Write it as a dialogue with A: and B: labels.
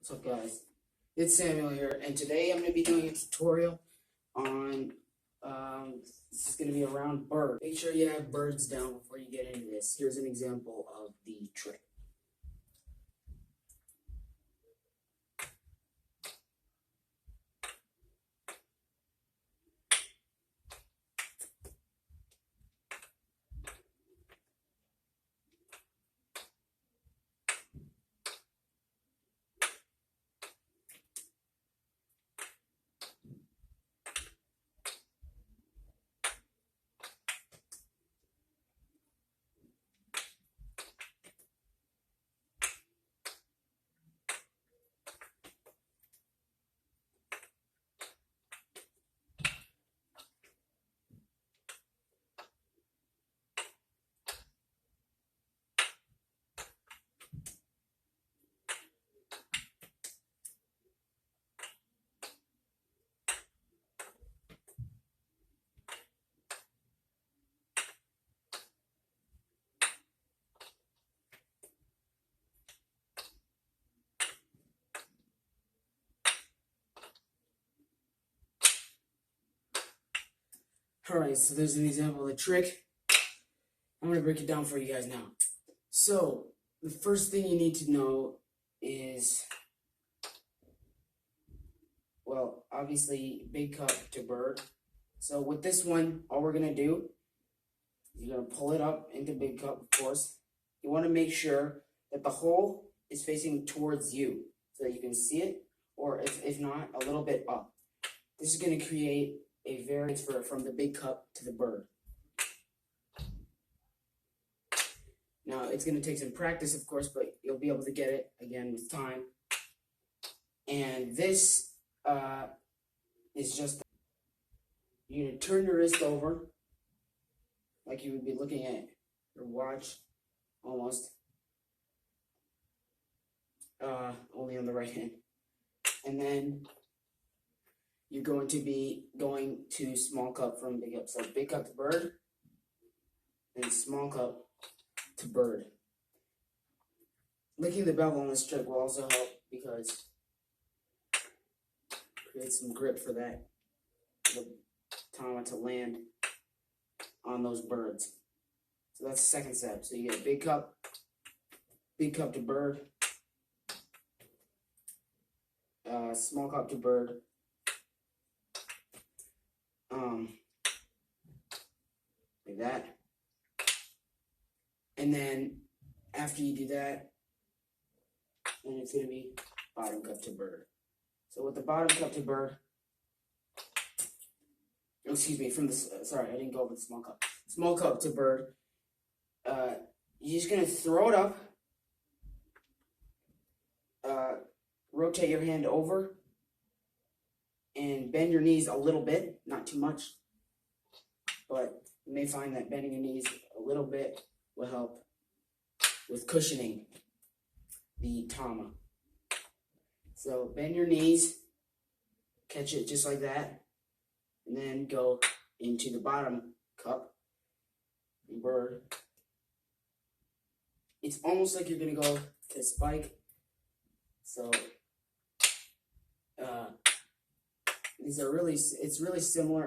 A: What's up, guys? It's Samuel here, and today I'm going to be doing a tutorial on, this is going to be around birds. Make sure you have birds down before you get into this. Here's an example of the trick. Alright, so there's an example of the trick. I'm going to break it down for you guys now. So, the first thing you need to know is, well, obviously, big cup to bird. So with this one, all we're going to do, you're going to pull it up into big cup, of course. You want to make sure that the hole is facing towards you so that you can see it, or if not, a little bit up. This is going to create a variance from the big cup to the bird. Now, it's going to take some practice, of course, but you'll be able to get it, again, with time. And this is just, you're going to turn your wrist over, like you would be looking at your watch, almost. Only on the right hand. And then you're going to be going to small cup from big cup. So big cup to bird, and small cup to bird. Licking the bevel on this trick will also help because it creates some grip for the tama to land on those birds. So that's the second step. So you get big cup to bird, small cup to bird, like that. And then after you do that, then it's going to be bottom cup to bird. So with the bottom cup to bird, excuse me, sorry, I didn't go over the small cup. Small cup to bird, you're just going to throw it up, rotate your hand over, and bend your knees a little bit, not too much, but you may find that bending your knees a little bit will help with cushioning the tama. So bend your knees, catch it just like that, and then go into the bottom cup, bird. It's almost like you're going to go to spike. So it's really similar.